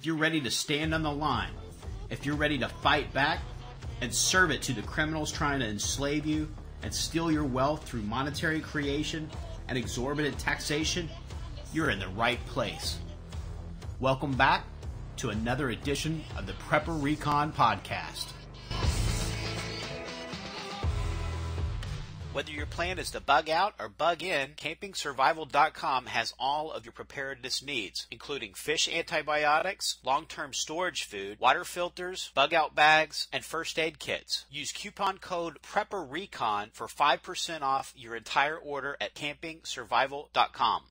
if you're ready to stand on the line, if you're ready to fight back and serve it to the criminals trying to enslave you and steal your wealth through monetary creation and exorbitant taxation, you're in the right place. Welcome back to another edition of the Prepper Recon Podcast. Whether your plan is to bug out or bug in, CampingSurvival.com has all of your preparedness needs, including fish antibiotics, long-term storage food, water filters, bug-out bags, and first aid kits. Use coupon code PrepperRecon for 5% off your entire order at CampingSurvival.com.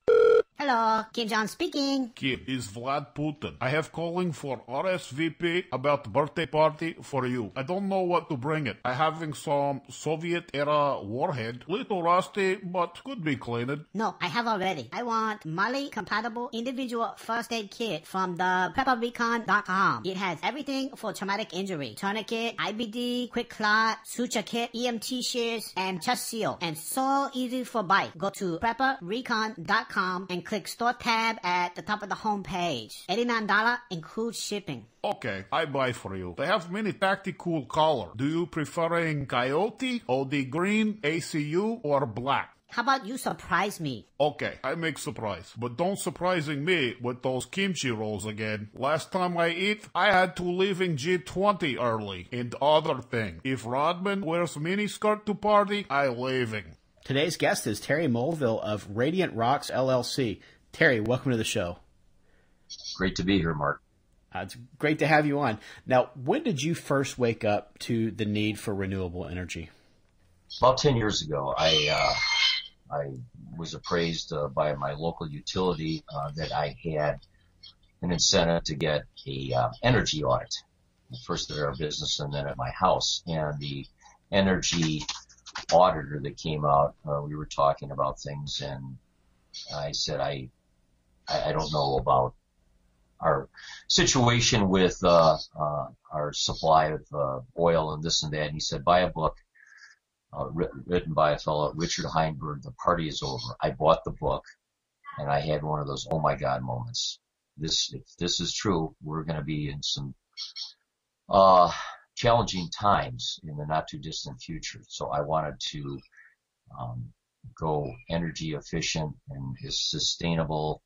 Hello, Kim Jong speaking. Kim, is Vlad Putin. I have calling for RSVP about birthday party for you. I don't know what to bring it. I having some Soviet-era warhead. Little rusty, but could be cleaned. No, I have already. I want Mali-compatible individual first aid kit from the PrepperRecon.com. It has everything for traumatic injury. Tourniquet, IBD, quick clot, suture kit, EMT shears, and chest seal. And so easy for buy. Go to PrepperRecon.com and click Store tab at the top of the home page. $89 includes shipping. Okay, I buy for you. They have many tactical color. Do you preferring coyote, OD green, ACU, or black? How about you surprise me? Okay, I make surprise. But don't surprising me with those kimchi rolls again. Last time I eat, I had to leave in G20 early. And other thing, if Rodman wears miniskirt to party, I leaving. Today's guest is Terry Mulville of Radiant Rocks, LLC. Terry, welcome to the show. Great to be here, Mark. It's great to have you on. Now, when did you first wake up to the need for renewable energy? About 10 years ago, I was appraised by my local utility that I had an incentive to get a energy audit, first at our business and then at my house. And the energy auditor that came out, we were talking about things, and I said, I don't know about our situation with our supply of oil and this and that. And he said, buy a book written by a fellow, Richard Heinberg, The Party Is Over. I bought the book, and I had one of those oh my God moments. If this is true, we're going to be in some challenging times in the not too distant future. So I wanted to go energy efficient and as sustainable,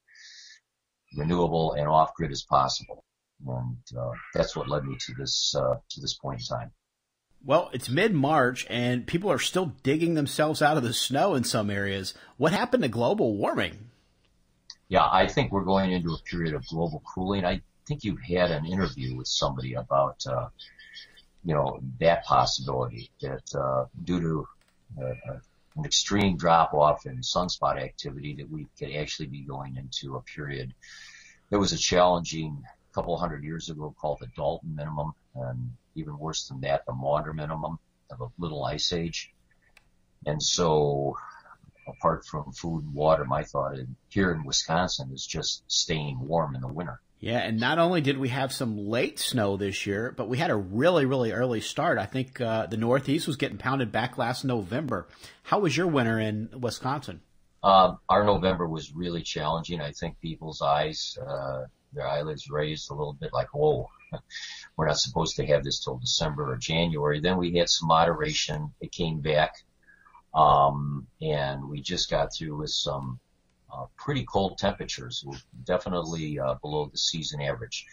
renewable, and off grid as possible. And that's what led me to this point in time. Well, it's mid-March and people are still digging themselves out of the snow in some areas. What happened to global warming? Yeah, I think we're going into a period of global cooling. I think you had an interview with somebody about that possibility, that due to an extreme drop-off in sunspot activity, that we could actually be going into a period that was a challenging couple hundred years ago called the Dalton minimum, and even worse than that, the Maunder minimum of a little ice age. And so, apart from food and water, my thought here in Wisconsin is just staying warm in the winter. Yeah, and not only did we have some late snow this year, but we had a really, really early start. I think the Northeast was getting pounded back last November. How was your winter in Wisconsin? Our November was really challenging. I think people's their eyelids raised a little bit like, whoa, we're not supposed to have this till December or January. Then we had some moderation. It came back, and we just got through with some pretty cold temperatures, definitely below the season average.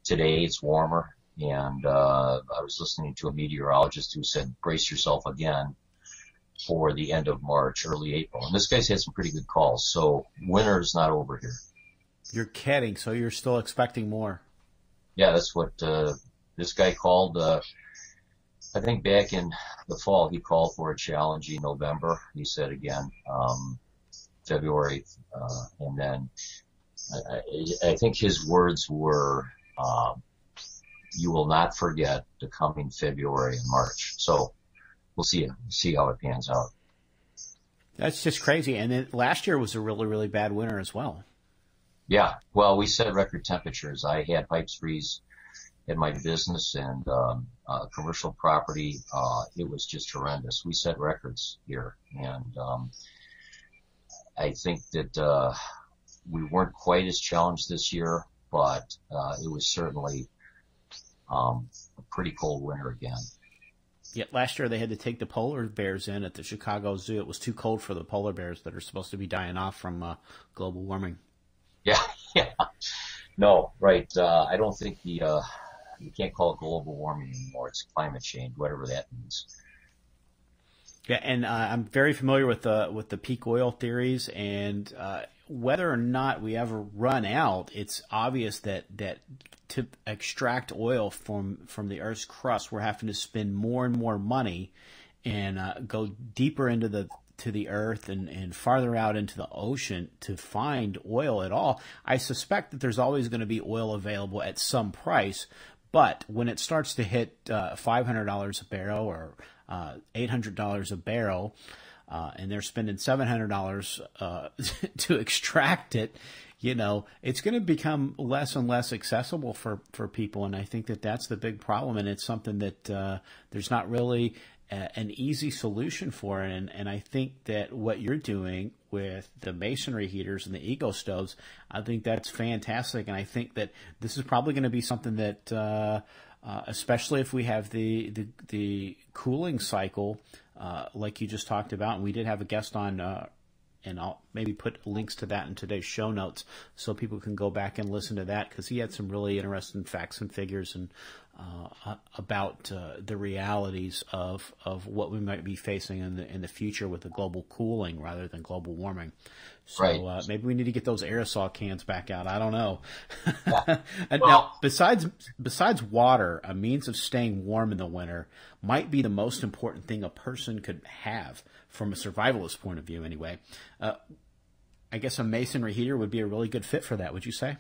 Today it's warmer, and I was listening to a meteorologist who said, brace yourself again for the end of March, early April. And this guy's had some pretty good calls, so winter is not over here. You're kidding, so you're still expecting more. Yeah, that's what this guy called. I think back in the fall, he called for a challenging November. He said again, February, and then I think his words were, you will not forget the coming February and March. So we'll see how it pans out. That's just crazy. And then last year was a really, really bad winter as well. Yeah, well, we set record temperatures. I had pipes freeze at my business and commercial property. It was just horrendous. We set records here, and I think that we weren't quite as challenged this year. but it was certainly a pretty cold winter again. Yeah, last year they had to take the polar bears in at the Chicago Zoo. It was too cold for the polar bears that are supposed to be dying off from global warming. Yeah, yeah. No, right. I don't think you can't call it global warming anymore. It's climate change, whatever that means. Yeah, and I'm very familiar with the peak oil theories, and whether or not we ever run out, it's obvious that to extract oil from the Earth's crust, we're having to spend more and more money and go deeper into the earth and farther out into the ocean to find oil at all. I suspect that there's always going to be oil available at some price, but when it starts to hit $500 a barrel or $800 a barrel, and they're spending $700 to extract it, it's going to become less and less accessible for people. And I think that that's the big problem. And it's something that there's not really an easy solution for. And I think that what you're doing with the masonry heaters and the eco stoves, I think that's fantastic. And I think that this is probably going to be something that, especially if we have the cooling cycle, like you just talked about, and we did have a guest on, and I'll maybe put links to that in today's show notes so people can go back and listen to that, because he had some really interesting facts and figures and about the realities of what we might be facing in the future with the global cooling rather than global warming. So right. Maybe we need to get those aerosol cans back out. I don't know. Yeah. And now, besides water, a means of staying warm in the winter might be the most important thing a person could have from a survivalist point of view anyway. I guess a masonry heater would be a really good fit for that, would you say?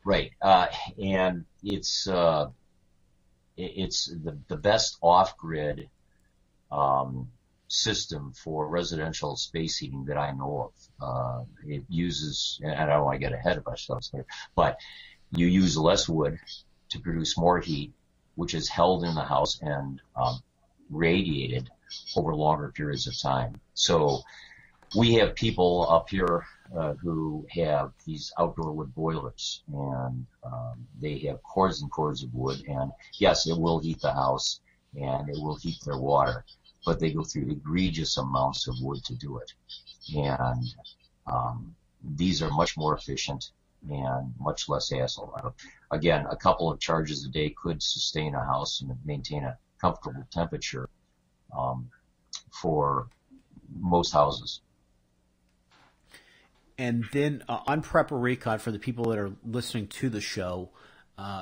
Right. And it's the best off-grid system for residential space heating that I know of. It uses, and I don't want to get ahead of ourselves here, but you use less wood to produce more heat, which is held in the house and radiated over longer periods of time. So we have people up here who have these outdoor wood boilers, and they have cords and cords of wood, and yes, it will heat the house and it will heat their water, but they go through egregious amounts of wood to do it. And these are much more efficient and much less hassle. Again, a couple of charges a day could sustain a house and maintain a comfortable temperature for most houses. And then on Prep or Recon, for the people that are listening to the show,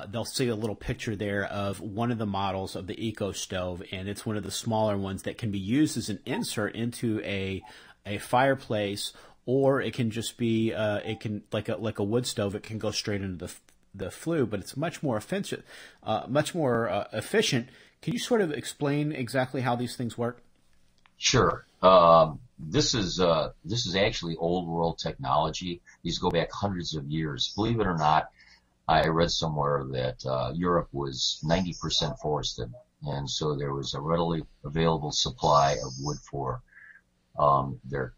they'll see a little picture there of one of the models of the Eco Stove, and it's one of the smaller ones that can be used as an insert into a fireplace, or it can just be it can like a wood stove. It can go straight into the flue, but it's much more efficient. Can you sort of explain exactly how these things work? Sure. This is actually old world technology. These go back hundreds of years. Believe it or not, I read somewhere that Europe was 90% forested, and so there was a readily available supply of wood for their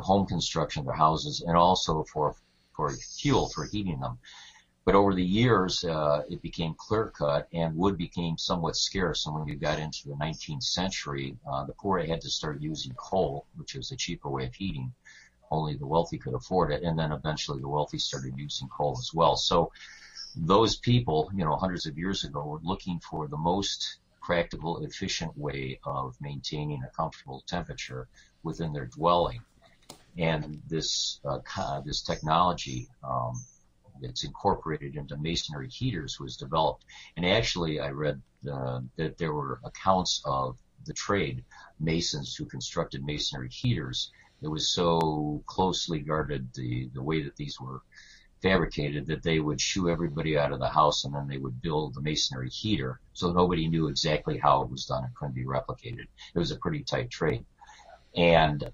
home construction, their houses, and also for fuel for heating them. But over the years, it became clear-cut, and wood became somewhat scarce. And when you got into the 19th century, the poor had to start using coal, which was a cheaper way of heating. Only the wealthy could afford it. And then eventually the wealthy started using coal as well. So those people, hundreds of years ago, were looking for the most practical, efficient way of maintaining a comfortable temperature within their dwelling. And this technology, that's incorporated into masonry heaters was developed. And actually I read that there were accounts of the trade masons who constructed masonry heaters. It was so closely guarded, the way that these were fabricated, that they would shoo everybody out of the house, and then they would build the masonry heater, so nobody knew exactly how it was done. It couldn't be replicated. It was a pretty tight trade. And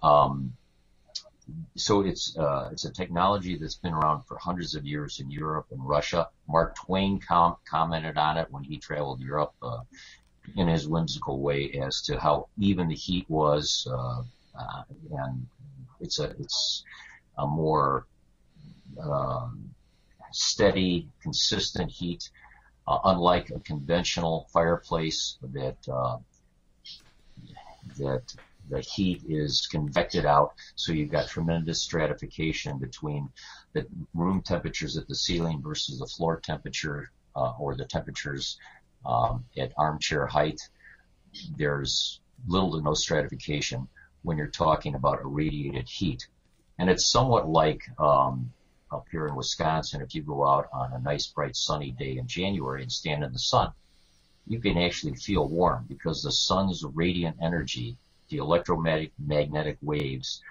so it's a technology that's been around for hundreds of years in Europe and Russia. Mark Twain commented on it when he traveled Europe in his whimsical way as to how even the heat was, and it's a more steady, consistent heat, unlike a conventional fireplace that the heat is convected out, so you've got tremendous stratification between the room temperatures at the ceiling versus the floor temperature or the temperatures at armchair height. There's little to no stratification when you're talking about irradiated heat. And it's somewhat like up here in Wisconsin, if you go out on a nice, bright, sunny day in January and stand in the sun, you can actually feel warm because the sun's radiant energy, the electromagnetic waves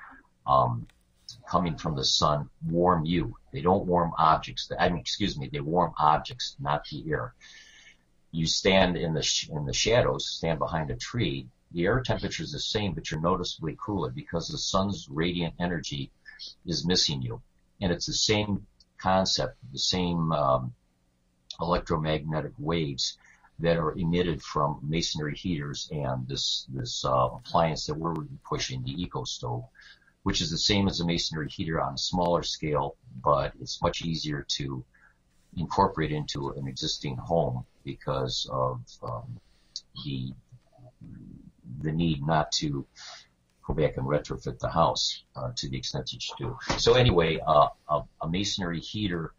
coming from the sun, warm you. They don't warm objects. They warm objects, not the air. You stand in the shadows, stand behind a tree. The air temperature is the same, but you're noticeably cooler because the sun's radiant energy is missing you. And it's the same concept, the same electromagnetic waves that are emitted from masonry heaters and this appliance that we're pushing, the Eco stove, which is the same as a masonry heater on a smaller scale, but it's much easier to incorporate into an existing home because of the need not to go back and retrofit the house to the extent that you do. So anyway, a masonry heater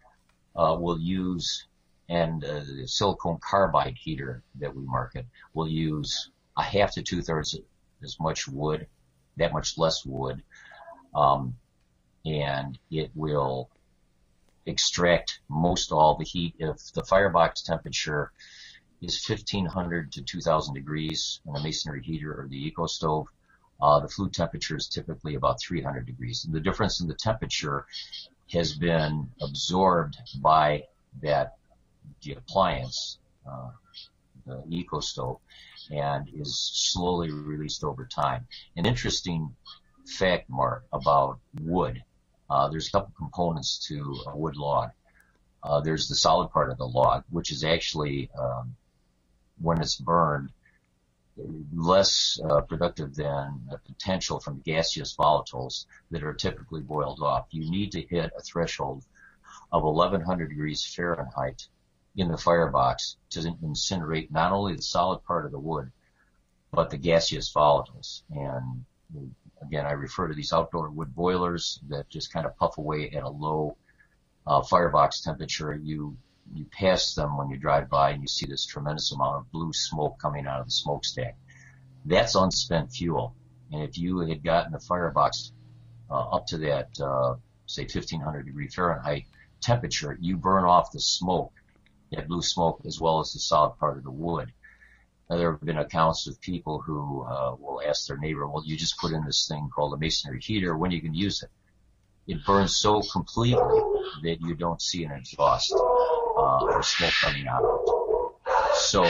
will use, and the silicone carbide heater that we market will use a half to 2/3 as much wood, that much less wood, and it will extract most all the heat. If the firebox temperature is 1,500 to 2,000 degrees in a masonry heater or the Eco stove, the flue temperature is typically about 300 degrees. And the difference in the temperature has been absorbed by the appliance, the Eco stove, and is slowly released over time. An interesting fact, Mark, about wood. There's a couple components to a wood log. There's the solid part of the log, which is actually, when it's burned, less productive than the potential from gaseous volatiles that are typically boiled off. You need to hit a threshold of 1,100 degrees Fahrenheit in the firebox to incinerate not only the solid part of the wood, but the gaseous volatiles. And again, I refer to these outdoor wood boilers that just kind of puff away at a low firebox temperature. You pass them when you drive by and you see this tremendous amount of blue smoke coming out of the smokestack. That's unspent fuel. And if you had gotten the firebox up to that, say 1,500 degree Fahrenheit temperature, you burn off the smoke, that blue smoke, as well as the solid part of the wood. Now, there have been accounts of people who will ask their neighbor, well, you just put in this thing called a masonry heater, when are you going to use it? It burns so completely that you don't see an exhaust or smoke coming out of it. So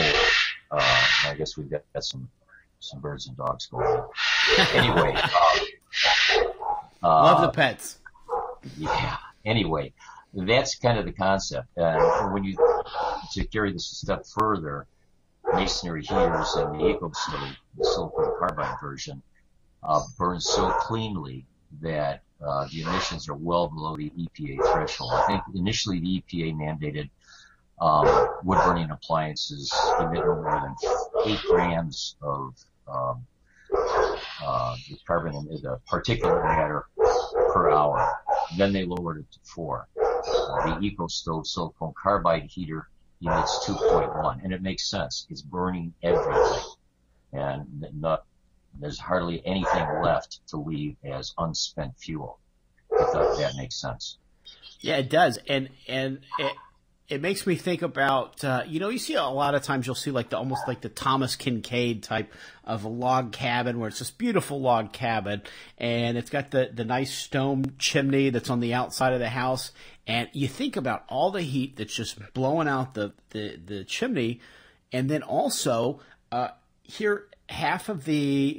I guess we've got some birds and dogs going on. Anyway. Love the pets. Yeah. Anyway, that's kind of the concept. When you, to carry this a step further, masonry heaters and the Eco stove, the silicone carbide version, burn so cleanly that the emissions are well below the EPA threshold. I think initially the EPA mandated wood burning appliances emit no more than 8 grams of the carbon in the particulate matter per hour. Then they lowered it to 4. The Eco stove silicone carbide heater emits 2.1, and it makes sense. It's burning everything, and there's hardly anything left to leave as unspent fuel. I thought that makes sense. Yeah, it does, and it makes me think about you see a lot of times you'll see like almost like the Thomas Kincaid type of a log cabin where it's this beautiful log cabin and it's got the nice stone chimney that's on the outside of the house, and you think about all the heat that's just blowing out the chimney, and then also here half of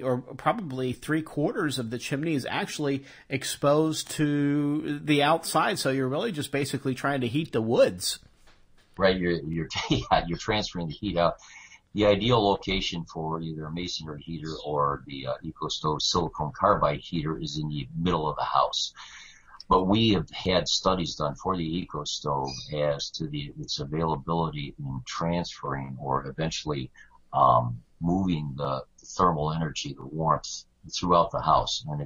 or probably 3/4 of the chimney is actually exposed to the outside, so you're really just basically trying to heat the woods. Right, you're transferring the heat out. The ideal location for either a masonry heater or the Eco stove silicone carbide heater is in the middle of the house. But we have had studies done for the Eco Stove as to its availability in transferring or eventually moving the thermal energy, the warmth, throughout the house. And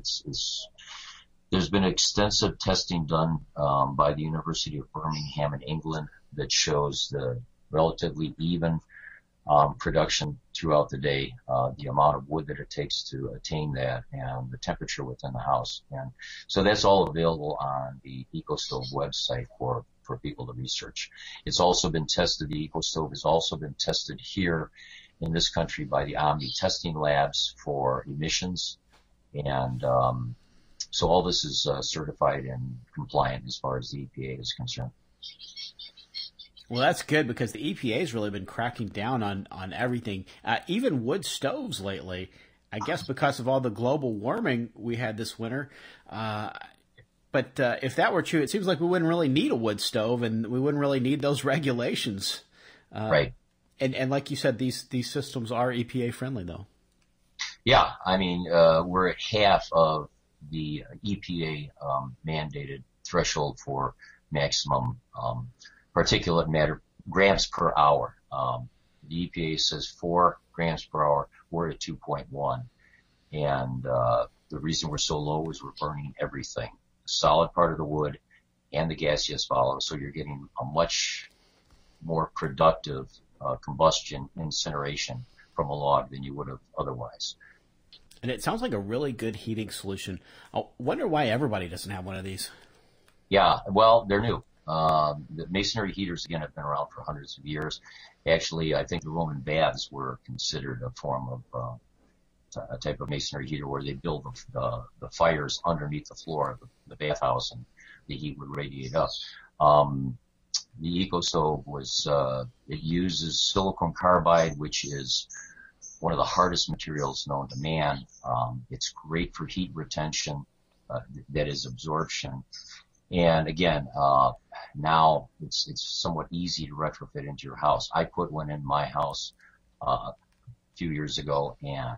there's been extensive testing done by the University of Birmingham in England that shows the relatively even production throughout the day, the amount of wood that it takes to attain that, and the temperature within the house. And so that's all available on the EcoStove website for people to research. It's also been tested. The EcoStove has also been tested here in this country by the Omni testing labs for emissions. And so all this is certified and compliant as far as the EPA is concerned. Well, that's good, because the EPA has really been cracking down on everything, even wood stoves lately. I guess because of all the global warming we had this winter. But if that were true, it seems like we wouldn't really need a wood stove, and we wouldn't really need those regulations. Right. And like you said, these systems are EPA friendly, though. Yeah, I mean, we're at half of the EPA mandated threshold for maximum particulate matter grams per hour. The EPA says 4 grams per hour. We're at 2.1. And the reason we're so low is we're burning everything, the solid part of the wood and the gaseous follow. So you're getting a much more productive combustion incineration from a log than you would have otherwise. And it sounds like a really good heating solution. I wonder why everybody doesn't have one of these. Yeah, well, they're new. The masonry heaters, again, have been around for hundreds of years. Actually, I think the Roman baths were considered a form of a type of masonry heater where they build the fires underneath the floor of the bathhouse, and the heat would radiate up. The EcoStove it uses silicon carbide, which is one of the hardest materials known to man. It's great for heat retention, that is absorption. And again, now it's somewhat easy to retrofit into your house. I put one in my house a few years ago, and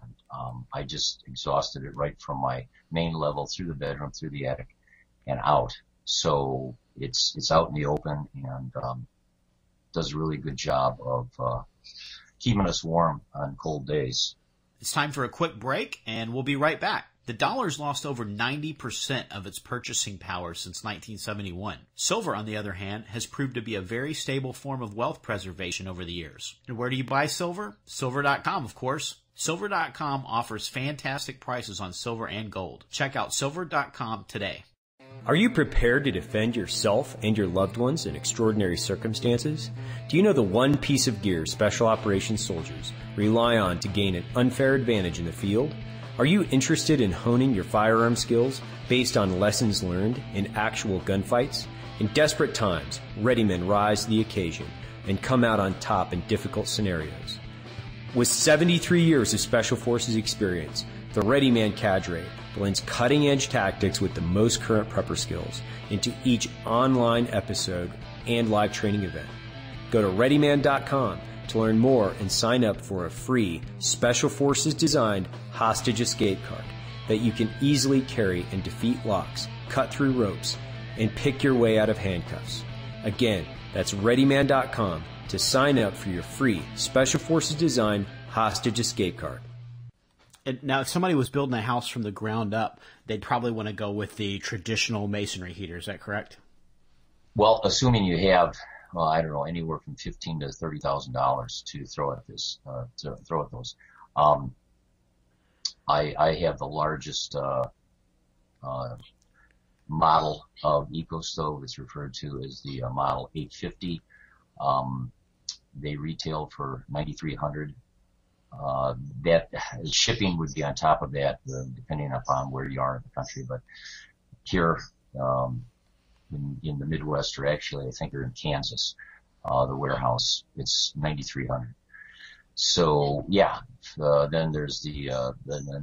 I just exhausted it right from my main level through the bedroom, through the attic, and out. So it's out in the open, and does a really good job of keeping us warm on cold days. It's time for a quick break, and we'll be right back. The dollar's lost over 90% of its purchasing power since 1971. Silver, on the other hand, has proved to be a very stable form of wealth preservation over the years. And where do you buy silver? Silver.com, of course. Silver.com offers fantastic prices on silver and gold. Check out Silver.com today. Are you prepared to defend yourself and your loved ones in extraordinary circumstances? Do you know the one piece of gear Special Operations soldiers rely on to gain an unfair advantage in the field? Are you interested in honing your firearm skills based on lessons learned in actual gunfights? In desperate times, ready men rise to the occasion and come out on top in difficult scenarios. With 73 years of Special Forces experience, the Ready Man cadre blends cutting-edge tactics with the most current prepper skills into each online episode and live training event. Go to ReadyMan.com to learn more and sign up for a free Special Forces designed hostage escape card that you can easily carry and defeat locks, cut through ropes, and pick your way out of handcuffs. Again, that's ReadyMan.com to sign up for your free Special Forces designed hostage escape card. Now, if somebody was building a house from the ground up, they'd probably want to go with the traditional masonry heater. Is that correct? Well, assuming you have, I don't know, anywhere from $15,000 to $30,000 to throw at those. I have the largest model of EcoStove. It's referred to as the Model 850. They retail for $9,300. That shipping would be on top of that, depending upon where you are in the country. But here in the Midwest, or actually I think they're in Kansas, the warehouse, it's $9,300. So yeah, then there's the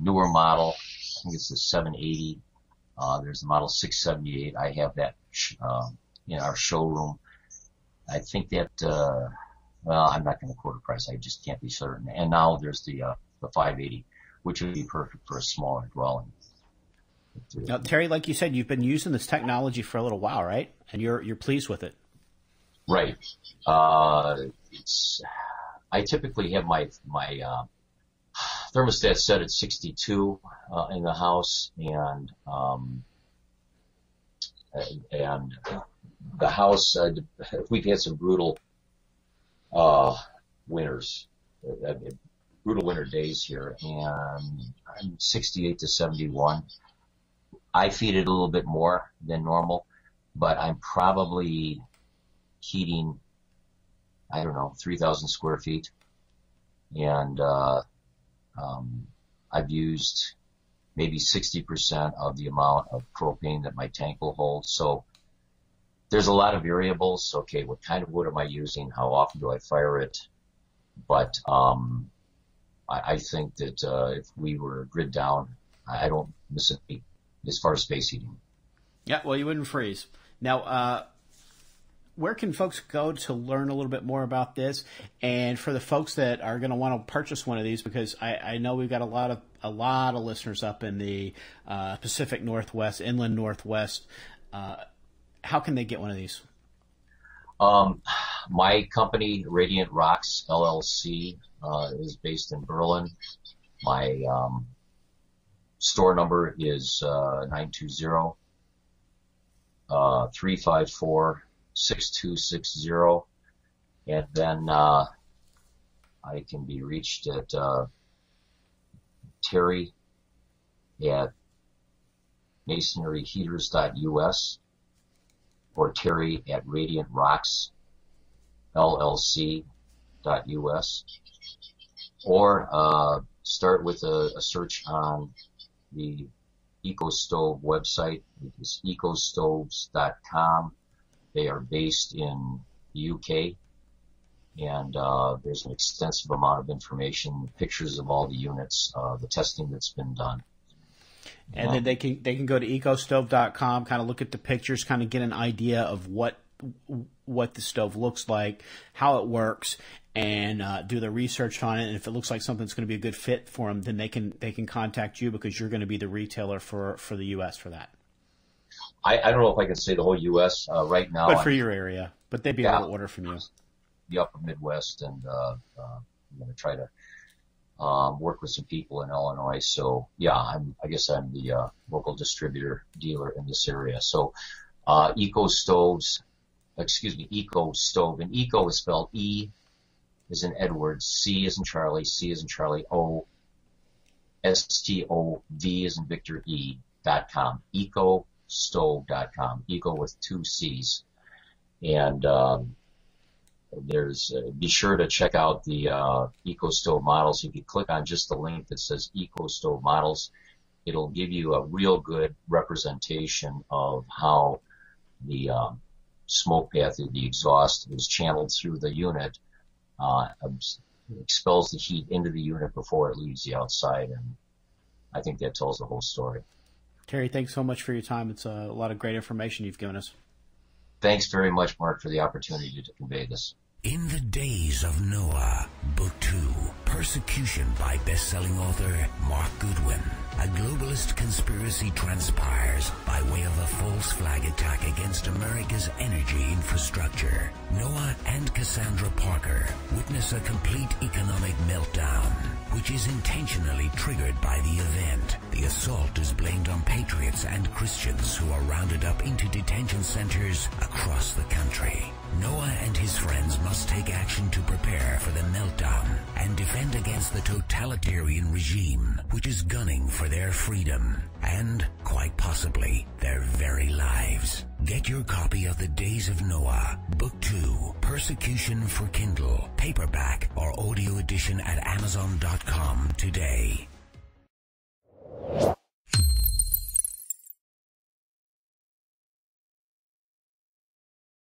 newer model. I think it's the 780. There's the Model 678. I have that in our showroom. I think that. Well, I'm not going to quote a price. I just can't be certain. And now there's the 580, which would be perfect for a smaller dwelling. Now, Terry, like you said, you've been using this technology for a little while, right? And you're pleased with it. Right. I typically have my thermostat set at 62 in the house, and the house, we've had some brutal winters, brutal winter days here, and I'm 68 to 71. I feed it a little bit more than normal, but I'm probably heating, 3,000 square feet. And I've used maybe 60% of the amount of propane that my tank will hold. So there's a lot of variables. Okay, what kind of wood am I using? How often do I fire it? But I think that if we were grid down, I don't miss a beat as far as space heating. Yeah, well, you wouldn't freeze. Now, where can folks go to learn a little bit more about this? And for the folks that are going to want to purchase one of these, because I know we've got a lot of listeners up in the Pacific Northwest, Inland Northwest. How can they get one of these? My company, Radiant Rocks LLC, is based in Berlin. My store number is 920-354-6260, and then I can be reached at Terry at masonryheaters.us or Terry at radiantrocksllc.us, or start with a search on the EcoStove website. It is ecostoves.com. They are based in the UK, and there's an extensive amount of information, pictures of all the units, the testing that's been done. And then they can go to ecostove.com, kind of look at the pictures, kind of get an idea of what the stove looks like, how it works, and do the research on it. And if it looks like something that's going to be a good fit for them, then they can contact you, because you're going to be the retailer for the U.S. for that. I don't know if I can say the whole U.S. Right now. But for your area. But they'd be able to order from you. The upper Midwest, and I'm going to try to work with some people in Illinois. So, yeah, I guess I'm the local distributor dealer in this area. So EcoStove, and Eco is spelled E as in Edward, C as in Charlie, C as in Charlie, O, S-T-O-V as in Victor, E.com, ecostove.com, Eco with 2 C's. And be sure to check out the EcoStove models. If you click on just the link that says EcoStove models, it'll give you a real good representation of how the smoke path of the exhaust is channeled through the unit, expels the heat into the unit before it leaves the outside, and I think that tells the whole story. Terry, thanks so much for your time. It's a lot of great information you've given us. Thanks very much, Mark, for the opportunity to convey this. In the Days of Noah, Book 2, Persecution by best-selling author Mark Goodwin. A globalist conspiracy transpires by way of a false flag attack against America's energy infrastructure. Noah and Cassandra Parker witness a complete economic meltdown, which is intentionally triggered by the event. The assault is blamed on patriots and Christians who are rounded up into detention centers across the country. Noah and his friends must take action to prepare for the meltdown and defend against the totalitarian regime, which is gunning for their freedom and, quite possibly, their very lives. Get your copy of The Days of Noah, Book 2, Persecution for Kindle, paperback or audio edition at Amazon.com today.